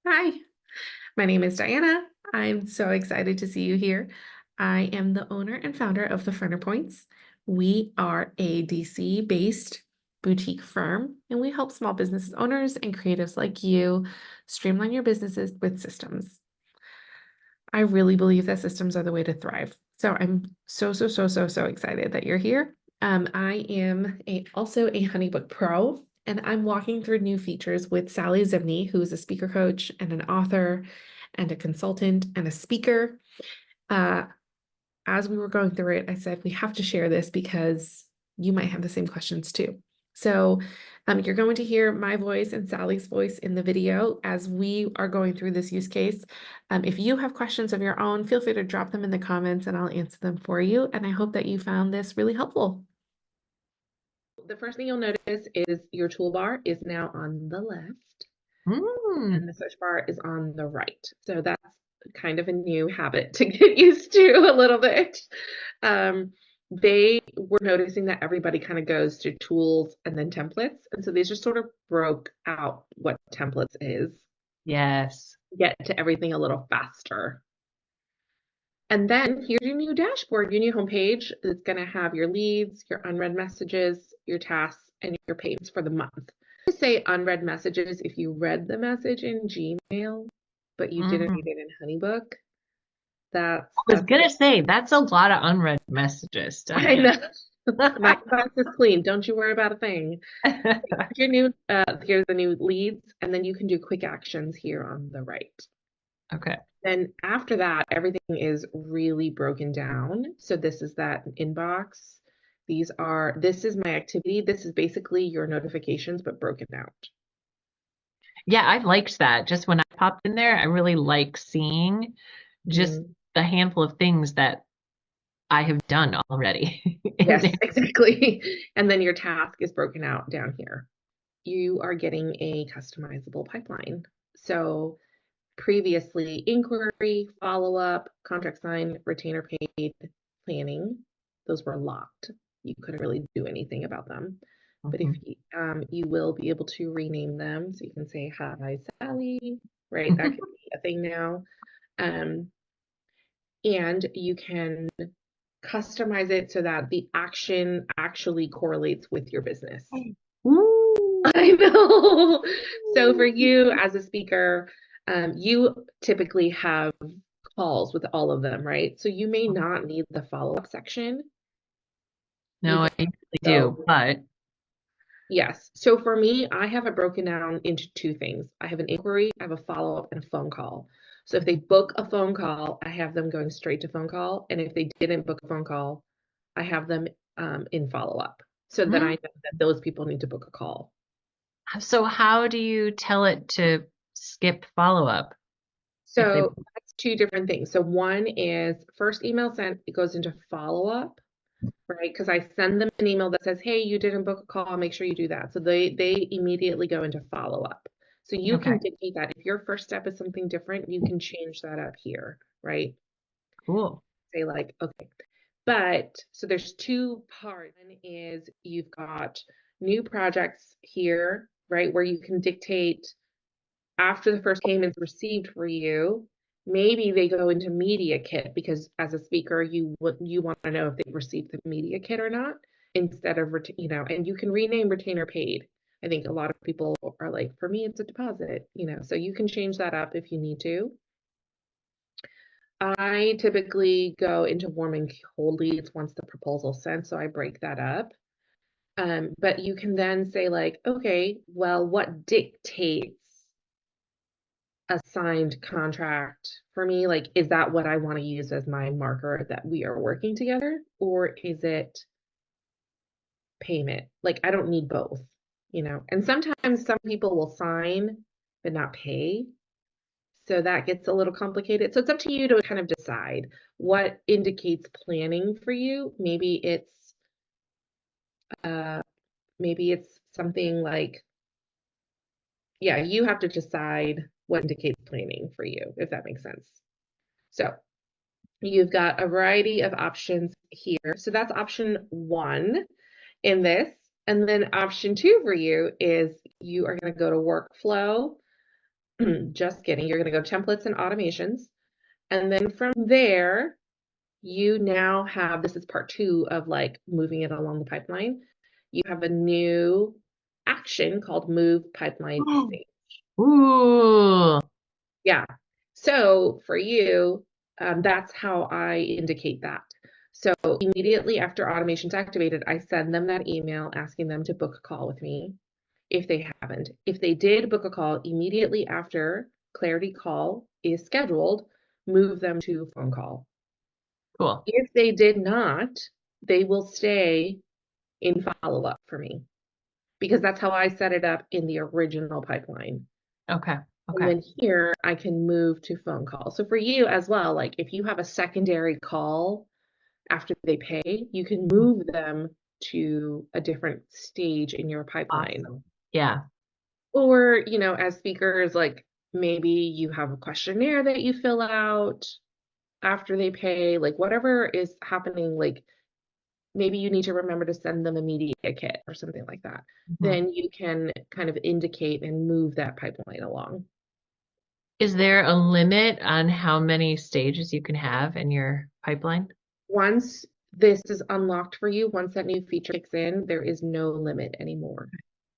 Hi, my name is Diana. I'm so excited to see you here. I am the owner and founder of the Furner Points. We are a DC-based boutique firm, and we help small business owners and creatives like you streamline your businesses with systems. I really believe that systems are the way to thrive. So I'm so excited that you're here. I am also a HoneyBook Pro, and I'm walking through new features with Sally Zimney, who is a speaker coach and an author and a consultant and a speaker. Uh, as we were going through it, I said, we have to share this because you might have the same questions too. So you're going to hear my voice and Sally's voice in the video as we are going through this use case. If you have questions of your own, feel free to drop them in the comments and I'll answer them for you. And I hope that you found this really helpful. The first thing you'll notice is your toolbar is now on the left and the search bar is on the right. So that's kind of a new habit to get used to a little bit. They were noticing that everybody kind of goes to tools and then templates. And so they just sort of broke out what templates is, Yes. get to everything a little faster. And then here's your new dashboard, your new homepage. It's going to have your leads, your unread messages, your tasks, and your payments for the month. To say unread messages if you read the message in Gmail, but you didn't read Mhm. it in HoneyBook. That's I was that's gonna say that's a lot of unread messages, I Diane. know. My inbox is clean. Don't you worry about a thing. Your new here's the new leads, and then you can do quick actions here on the right. Okay. Then after that, everything is really broken down. So this is that inbox. This is my activity. This is basically your notifications, but broken out. Yeah, I liked that. Just when I popped in there, I really like seeing just Mhm. the handful of things that I have done already in Yes, there. exactly. And then your task is broken out down here. You are getting a customizable pipeline. So previously, inquiry, follow-up, contract sign, retainer paid, planning, those were locked. You couldn't really do anything about them. But if Mhm. you will be able to rename them, so you can say, "Hi, Sally," right? That could be a thing now. Um, and you can customize it so that the action actually correlates with your business. Ooh. I know. So for you as a speaker, you typically have calls with all of them, right? So you may not need the follow-up section. You No, I can usually do, go, but yes. So for me, I have it broken down into two things. I have an inquiry, I have a follow-up, and a phone call. So if they book a phone call, I have them going straight to phone call. And if they didn't book a phone call, I have them in follow-up. So then I Hmm. know that those people need to book a call. So how do you tell it to skip follow-up if they So that's two different things. So one is first email sent, it goes into follow-up, right? Because I send them an email that says, "Hey, you didn't book a call, make sure you do that." So they immediately go into follow-up. So you can Okay, dictate that. If your first step is something different, you can change that up here, right? cool. Say like, okay. But so there's two parts. One is you've got new projects here, right? Where you can dictate after the first payment's received for you, maybe they go into media kit because as a speaker, you want to know if they've received the media kit or not instead of and you can rename retainer paid. I think a lot of people are like, for me, it's a deposit, so you can change that up if you need to. I typically go into warm and cold leads once the proposal's sent, so I break that up. But you can then say like, okay, well, what dictates a signed contract for me? Like, is that what I want to use as my marker that we are working together? Or is it payment? Like, I don't need both. And sometimes some people will sign but not pay. So that gets a little complicated. So it's up to you to kind of decide what indicates planning for you. Uh maybe it's something like, yeah, you have to decide what indicates planning for you, if that makes sense. So you've got a variety of options here. So that's option one in this. And then option two for you is you are going to go to workflow. Just kidding. You're going to go templates and automations. And then from there, you now have, this is part two of like moving it along the pipeline. You have a new action called move pipeline stage. Ooh, Yeah. So for you, that's how I indicate that. So immediately after automation's activated, I send them that email asking them to book a call with me if they haven't. If they did book a call immediately after Clarity call is scheduled, move them to phone call. cool. If they did not, they will stay in follow-up for me because that's how I set it up in the original pipeline. Okay. And Okay. then here I can move to phone call. So for you as well, like if you have a secondary call after they pay, you can move them to a different stage in your pipeline. Awesome. Yeah. Or, as speakers, like maybe you have a questionnaire that you fill out after they pay, like whatever is happening, like maybe you need to remember to send them a media kit or something like that. Mhm. Then you can kind of indicate and move that pipeline along. Is there a limit on how many stages you can have in your pipeline? Once this is unlocked for you, once that new feature kicks in, there is no limit anymore,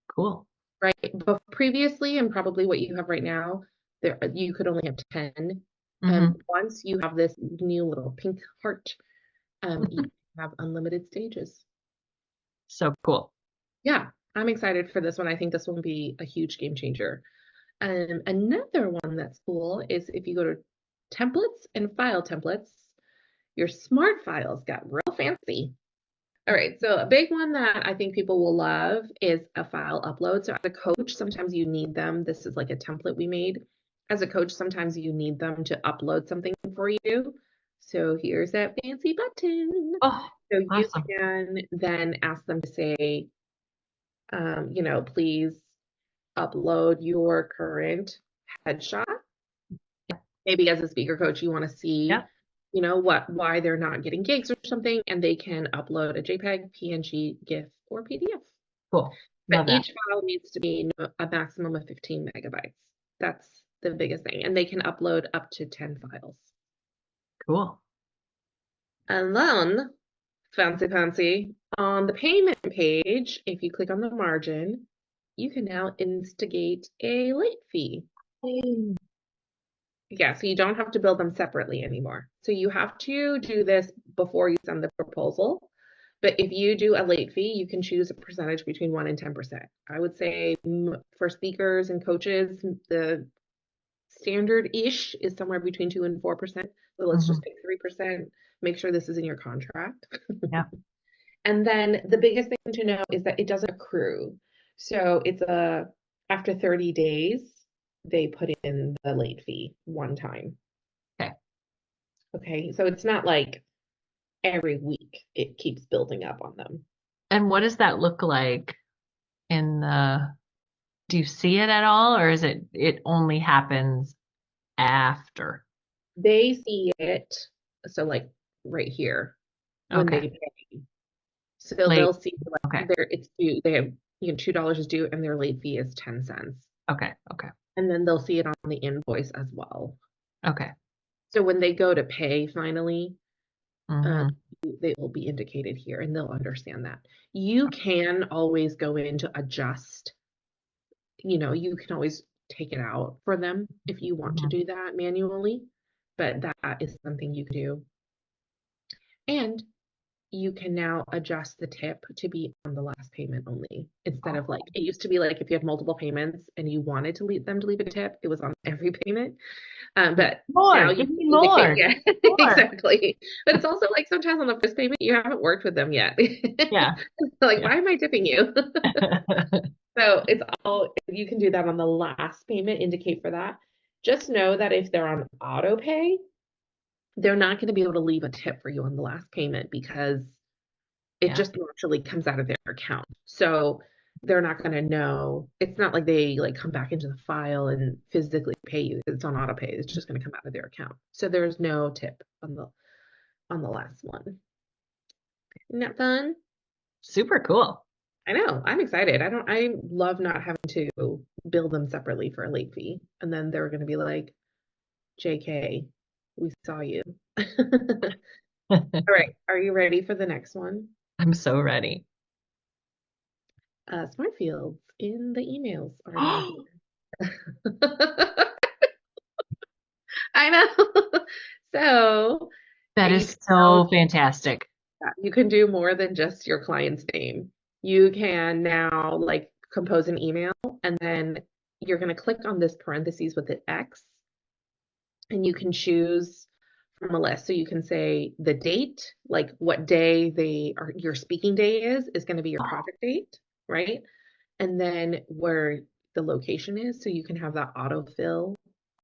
Cool. right? But previously, and probably what you have right now, there you could only have 10. Hmm. Once you have this new little pink heart, you have unlimited stages. So cool. Yeah, I'm excited for this one. I think this will be a huge game changer. Another one that's cool is if you go to templates and file templates, your smart files got real fancy. All right, so a big one that I think people will love is a file upload. So as a coach, sometimes you need them. This is like a template we made. As a coach, sometimes you need them to upload something for you. So here's that fancy button. Oh, So you awesome. can then ask them to say, please upload your current headshot. Yep. Maybe as a speaker coach, you want to see, Yep. why they're not getting gigs or something, and they can upload a JPEG, PNG, GIF, or PDF. Cool. But Love that. each file needs to be a maximum of 15 megabytes. That's the biggest thing. And they can upload up to 10 files. Cool. And then, fancy, on the payment page, if you click on the margin, you can now instigate a late fee. Hey. Yeah, so you don't have to build them separately anymore. So you have to do this before you send the proposal. But if you do a late fee, you can choose a percentage between 1 and 10%. I would say for speakers and coaches, the standard-ish is somewhere between 2 and 4%. So let's Hmm. just pick 3%. Make sure this is in your contract. Yeah. And then the biggest thing to know is that it doesn't accrue. So it's after 30 days, they put in the late fee one time. Okay. Okay, so it's not like every week it keeps building up on them. And what does that look like in the, do you see it at all, or is it only happens after? They see it, so like right here when Okay. they pay. So Late. they'll see Okay. like it's due, they have, $2 is due and their late fee is 10 cents. Okay. Okay. And then they'll see it on the invoice as well. Okay. So when they go to pay finally, um, Hmm. they will be indicated here and they'll understand that. You can always go in to adjust, you can always take it out for them if you want to Hmm. do that manually, but that is something you can do. And you can now adjust the tip to be on the last payment only instead of like Oh, it used to be like if you had multiple payments and you wanted to leave them to leave a tip, it was on every payment. But now more. you Give can me indicate, more. yeah, More. exactly. But it's also like sometimes on the first payment you haven't worked with them yet. Yeah. Like, Yeah. why am I tipping you? So it's all you can do that on the last payment, indicate for that. Just know that if they're on auto pay, they're not going to be able to leave a tip for you on the last payment because it Yeah. just naturally comes out of their account. So they're not going to know. It's not like they like come back into the file and physically pay you. It's on auto pay. It's just going to come out of their account. So there's no tip on the last one. Isn't that fun? Super cool. I know. I'm excited. I love not having to bill them separately for a late fee. And then they're going to be like, JK, we saw you. All right. Are you ready for the next one? I'm so ready. Smart fields in the emails are now here. I know. So That you is can now so fantastic. you can do more than just your client's name. You can now like compose an email and then you're going to click on this parentheses with the X and you can choose from a list. So you can say the date, like what day they are, your speaking day is going to be your project date, right? And then where the location is, so you can have that autofill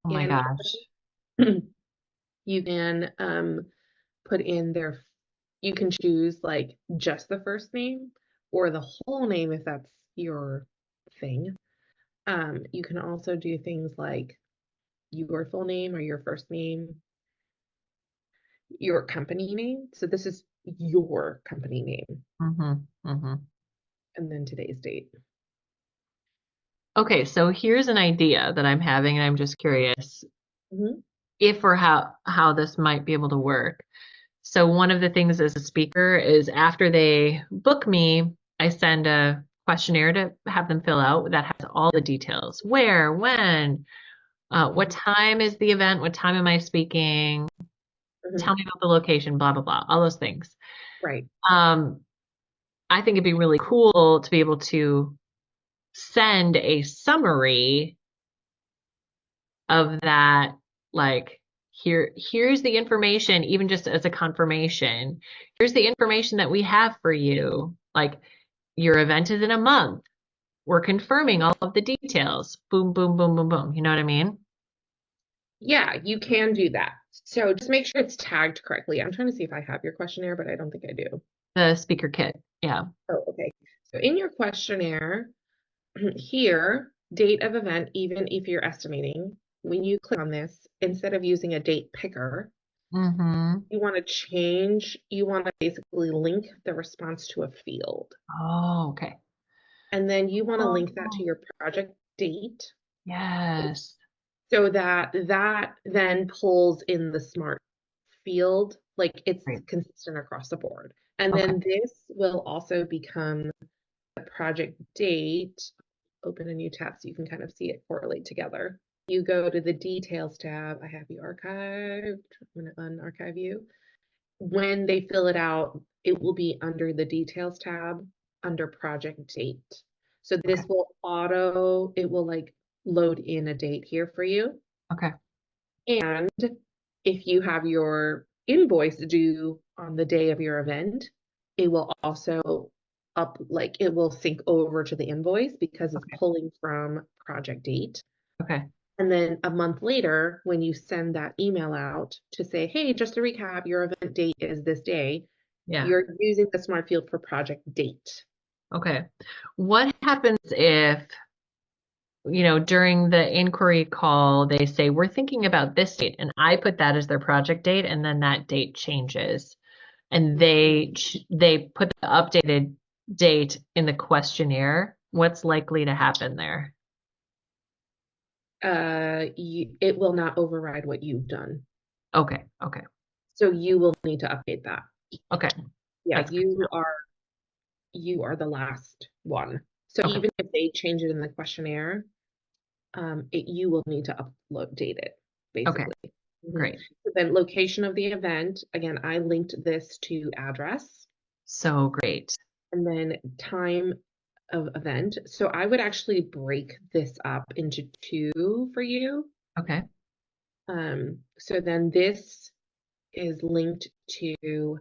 Oh my in. gosh. You can put in their, you can choose like just the first name or the whole name if that's your thing. You can also do things like your full name or your first name, your company name. So this is your company name Hmm. Hmm. and then today's date. Okay, so here's an idea that I'm having, and I'm just curious Mhm. if or how this might be able to work. So one of the things as a speaker is after they book me, I send a questionnaire to have them fill out that has all the details. Where, when, what Mhm. time is the event? What time am I speaking? Mhm. Tell me about the location, blah, blah, blah, all those things. Right. Um, I think it'd be really cool to be able to send a summary of that, like, here's the information, even just as a confirmation. Here's the information that we have for you. Like, your event is in a month. We're confirming all of the details. Boom, boom, boom, boom, boom. You know what I mean? Yeah, you can do that. So just make sure it's tagged correctly. I'm trying to see if I have your questionnaire, but I don't think I do. The speaker kit. Yeah. Oh, okay. So in your questionnaire, here, date of event, even if you're estimating, when you click on this, instead of using a date picker, Mm-hmm. you want to change, you want to basically link the response to a field. Oh, okay. And then you want to link that to Oh, your project date yes. so that that then pulls in the smart field, like it's Great. consistent across the board. And Okay. then this will also become the project date. Open a new tab so you can kind of see it correlate together. You go to the details tab. I have you archived. I'm going to unarchive you. When they fill it out, it will be under the details tab under project date. So Okay. this will auto, it will like load in a date here for you. Okay. And if you have your invoice due on the day of your event, it will also like it will sync over to the invoice because it's Okay. pulling from project date. Okay. And then a month later, when you send that email out to say, hey, just to recap, your event date is this day, Yeah. you're using the smart field for project date. Okay. What happens if, during the inquiry call, they say, we're thinking about this date, and I put that as their project date, and then that date changes, and they put the updated date in the questionnaire. What's likely to happen there? It will not override what you've done. Okay. Okay. So you will need to update that. Okay. Yeah, That's good to you are the last one. So know. Okay. even if they change it in the questionnaire, you will need to update it, Okay. basically. Mhm. Great. So then location of the event, again, I linked this to address So great. and then time of event. So I would actually break this up into two for you. Okay. So then this is linked to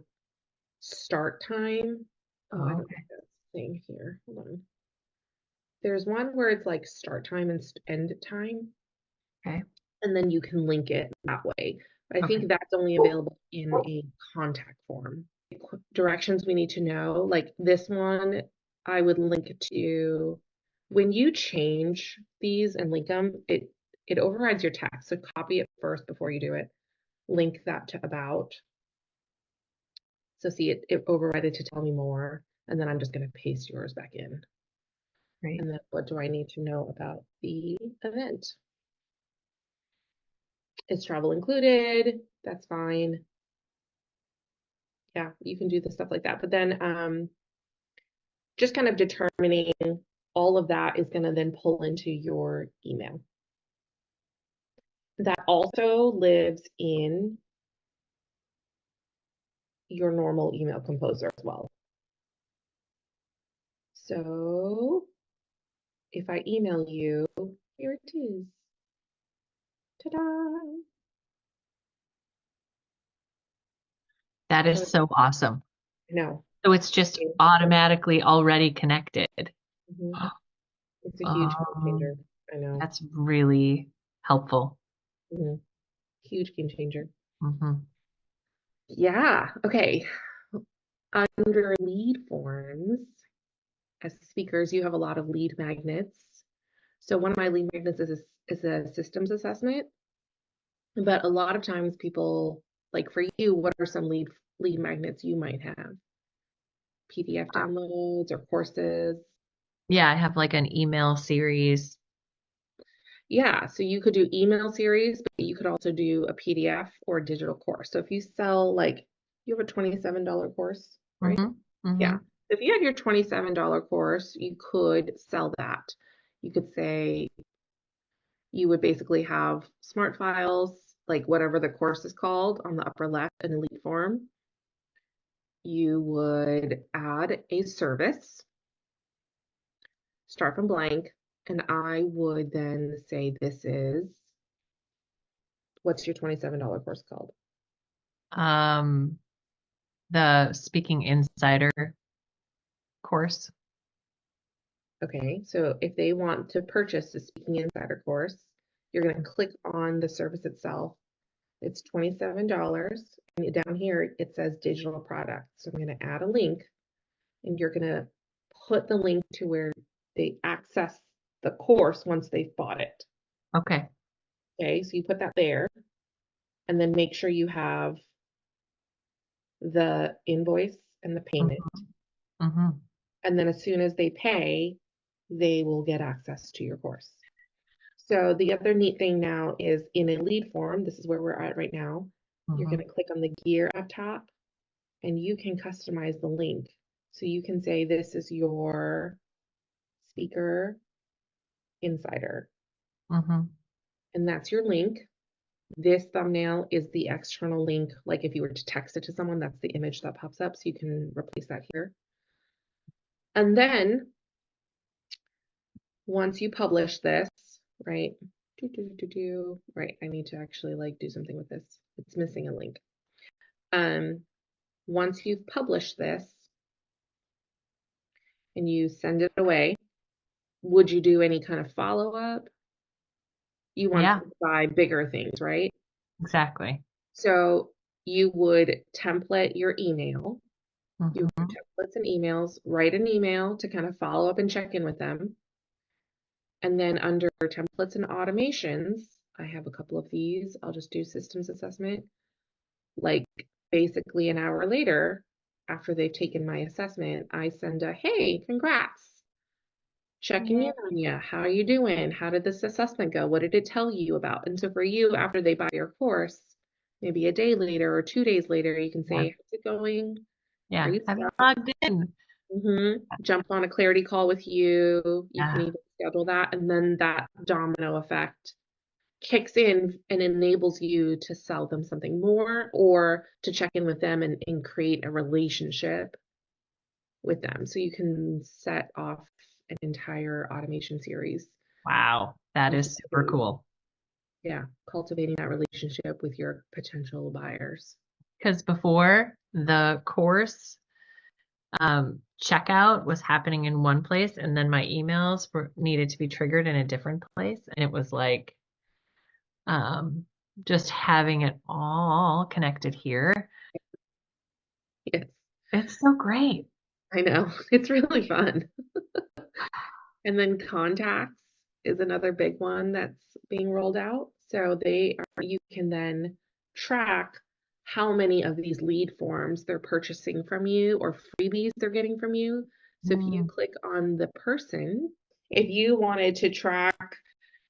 start time. Oh, I Oh, don't okay. have that thing here. Hold on. There's one where it's like start time and end time, Okay. and then you can link it that way. But I Okay. think that's only available in a contact form. Directions we need to know, like this one, I would link to when you change these and link them, it overrides your text. So copy it first before you do it. Link that to about. So see it override it to tell me more. And then I'm just going to paste yours back in. Great. And then what do I need to know about the event? Is travel included? That's fine. Yeah, you can do the stuff like that. But then just kind of determining all of that is going to then pull into your email. That also lives in your normal email composer as well. So if I email you, here it is. Ta-da! That is so awesome. No. So it's just automatically already connected. Mhm. It's a huge game Um, changer. I know. that's really helpful. Mhm. Huge game changer. Hmm. Yeah. Okay. Under lead forms, as speakers, you have a lot of lead magnets. So one of my lead magnets is a systems assessment. But a lot of times people, like for you, what are some lead magnets you might have? PDF downloads or courses? Yeah, I have like an email series. Yeah, so you could do email series, but you could also do a PDF or a digital course. So if you sell like you have a $27 course, right? Hmm. Yeah. Hmm. If you have your $27 course, you could sell that. You could say you would basically have smart files, like whatever the course is called on the upper left in elite form. You would add a service, start from blank, and I would then say this is, what's your $27 course called? Um, the Speaking Insider course. Okay, so if they want to purchase the Speaking Insider course, you're going to click on the service itself. It's $27, and down here it says digital product. So I'm going to add a link, and you're going to put the link to where they access the course once they've bought it. Okay. Okay, so you put that there, and then make sure you have the invoice and the payment. Hmm. Hmm. And then as soon as they pay, they will get access to your course. So the other neat thing now is in a lead form, this is where we're at right now. You're Hmm. going to click on the gear up top and you can customize the link. So you can say this is your speaker insider, Hmm. and that's your link. This thumbnail is the external link. Like if you were to text it to someone, that's the image that pops up. So you can replace that here. And then once you publish this, right? Right, I need to actually like do something with this. It's missing a link. Um, Once you've published this and you send it away, would you do any kind of follow-up? You want Yeah, them to buy bigger things, right? exactly. So you would template your email. You would Hmm. do templates and emails, write an email to kind of follow up and check in with them. And then under templates and automations, I have a couple of these. I'll just do systems assessment. Like basically an hour later, after they've taken my assessment, I send a, hey, congrats. Checking Yeah. in on you. How are you doing? How did this assessment go? What did it tell you about? And so for you, after they buy your course, maybe a day later or 2 days later, you can Yeah. say, how's it going? Are Yeah. you Have you stuck? logged in? Jump on a clarity call with you. You can Yeah. even schedule that. And then that domino effect kicks in and enables you to sell them something more or to check in with them and create a relationship with them. So you can set off an entire automation series. Wow. That is super cool. Yeah, cultivating that relationship with your potential buyers. Because before the course checkout was happening in one place, and then my emails were needed to be triggered in a different place. And it was like um, just having it all connected here. Yes, It's so great. I know. It's really fun. And then contacts is another big one that's being rolled out. So you can then track how many of these lead forms they're purchasing from you or freebies they're getting from you. So if you Mm, click on the person, if you wanted to track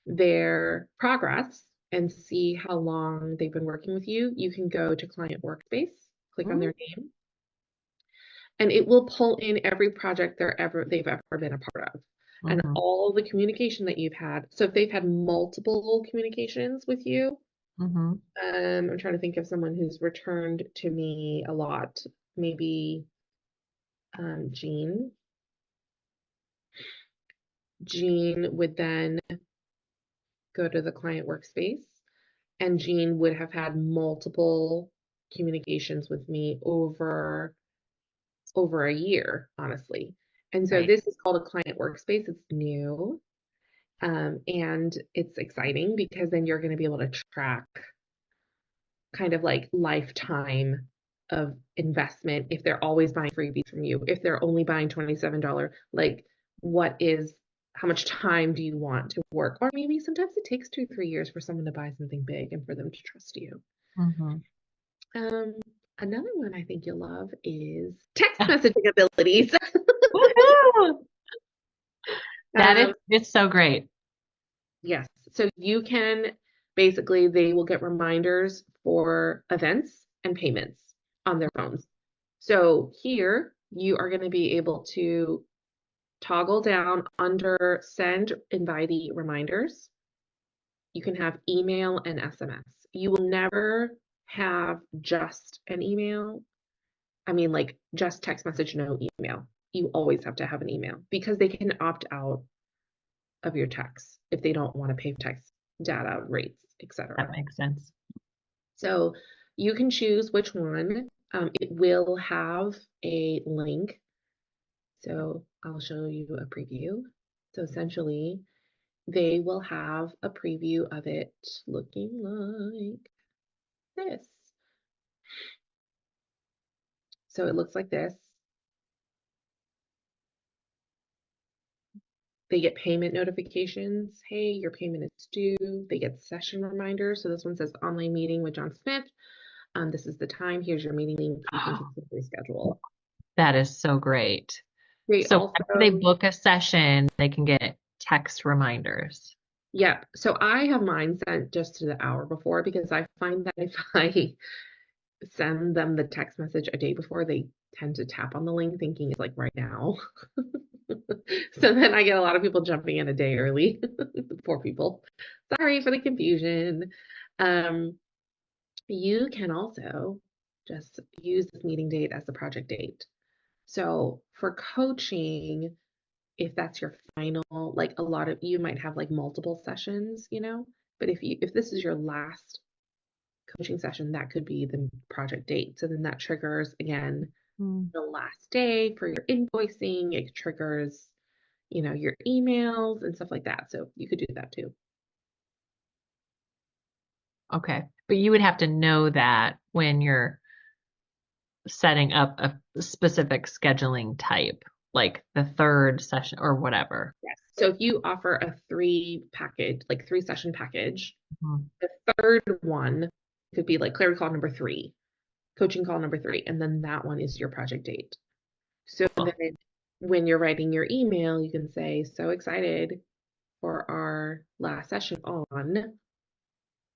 their progress and see how long they've been working with you, you can go to Client Workspace, click on mm, their name, and it will pull in every project they've ever been a part of and mhm, all the communication that you've had. So if they've had multiple communications with you, mhm, I'm trying to think of someone who's returned to me a lot. Maybe Jean. Jean would then go to the client workspace, and Jean would have had multiple communications with me over a year, honestly. And so right. this is called a client workspace. It's new. And it's exciting because then you're going to be able to track kind of like lifetime of investment if they're always buying freebies from you, if they're only buying $27, like what is how much time do you want to work? Or maybe sometimes it takes 2, 3 years for someone to buy something big and for them to trust you. Mhm. Um, Another one I think you'll love is text messaging abilities. Woohoo! That is, Um, it's so great. yes, so you can basically they will get reminders for events and payments on their phones. So here you are going to be able to toggle down under send invitee reminders. You can have email and SMS. You will never have just an email. I mean, like just text message, no email. You always have to have an email because they can opt out of your text if they don't want to pay text data rates, That etc. makes sense. So you can choose which one. It will have a link. So I'll show you a preview. So essentially, they will have a preview of it looking like this. So it looks like this. They get payment notifications. Hey, your payment is due. They get session reminders. So this one says online meeting with John Smith. This is the time. Here's your meeting link. You can click to reschedule. That is so great. They So whenever they also, book a session, they can get text reminders. yep. So I have mine sent just to the hour before because I find that if I send them the text message a day before, they tend to tap on the link thinking it's like right now. So then I get a lot of people jumping in a day early. Poor people. Sorry for the confusion. Um, you can also just use this meeting date as the project date. So for coaching, if that's your final, like a lot of you might have like multiple sessions, but if this is your last coaching session, that could be the project date. So then that triggers again Mm. the last day for your invoicing. It triggers, your emails and stuff like that. So you could do that too. Okay. But you would have to know that when you're setting up a specific scheduling type, like the third session or whatever. Yes. So if you offer a like 3 session package, Mhm. the third one could be like clarity call number 3, coaching call number 3, and then that one is your project date. So Cool. then when you're writing your email, you can say, so excited for our last session on,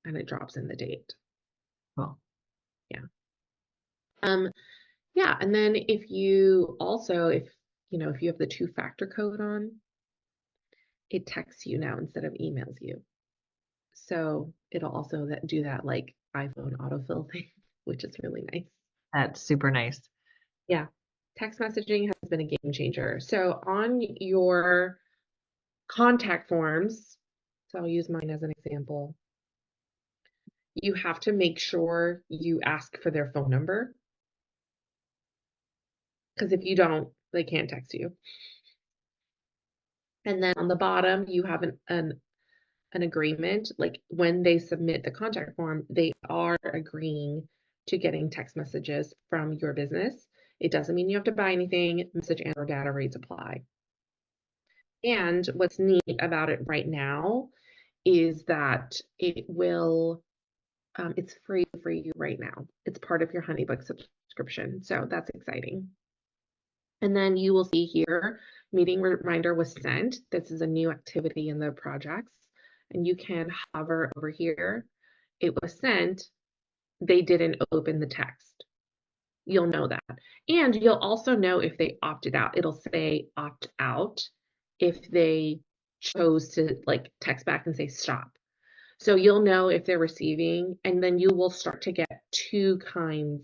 and it drops in the date. Cool. Yeah. Um, yeah. And then if you also, if you have the 2-factor code on, it texts you now instead of emails you. So it'll also do that like iPhone autofill thing, which is really nice. That's super nice. Yeah. Text messaging has been a game changer. So on your contact forms, so I'll use mine as an example, you have to make sure you ask for their phone number because if you don't, they can't text you. And then on the bottom, you have an agreement. Like when they submit the contact form, they are agreeing to getting text messages from your business. It doesn't mean you have to buy anything. Message and or data rates apply. And what's neat about it right now is that it will It's free for you right now. It's part of your HoneyBook subscription, so that's exciting. And then you will see here, meeting reminder was sent. This is a new activity in the projects, and you can hover over here. It was sent. They didn't open the text. You'll know that. And you'll also know if they opted out. It'll say opt out if they chose to like text back and say stop. So you'll know if they're receiving, and then you will start to get two kinds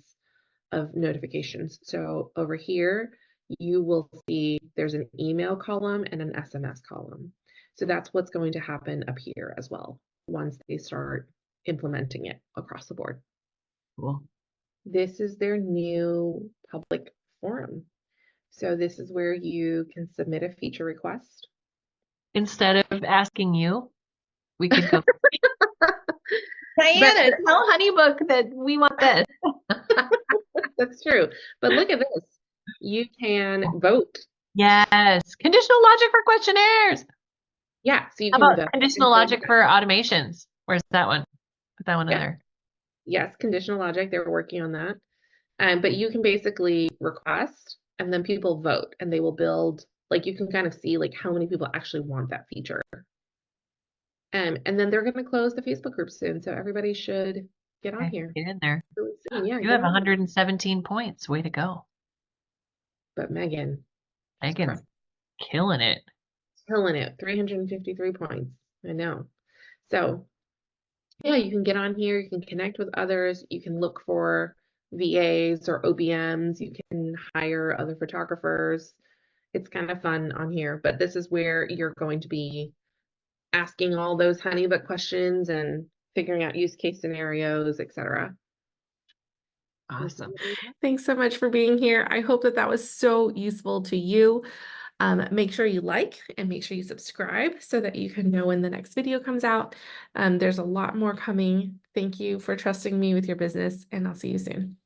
of notifications. So over here, you will see there's an email column and an SMS column. So that's what's going to happen up here as well once they start implementing it across the board. Cool. This is their new public forum. So this is where you can submit a feature request. Instead of asking you, we could go, But Diana, tell HoneyBook that we want this. that's true. But look at this. You can vote. Yes. Conditional logic for questionnaires. Yeah, so you How can about vote. conditional logic for automations? Where's that one? Put that one in Yeah. there. Yes, conditional logic, they're working on that. But you can basically request and then people vote and they will build, like you can kind of see like how many people actually want that feature. And then they're going to close the Facebook group soon, so everybody should get on Okay, here get in there. really soon. Yeah, You have 117 points. Way to go. But Megan's killing it. killing it. 353 points. I know. So yeah, you can get on here, you can connect with others, you can look for VAs or OBMs, you can hire other photographers. It's kind of fun on here, but this is where you're going to be asking all those HoneyBook questions and figuring out use case scenarios, etc. Awesome. Thanks so much for being here. I hope that that was so useful to you. Make sure you like and make sure you subscribe so that you can know when the next video comes out. There's a lot more coming. Thank you for trusting me with your business, and I'll see you soon.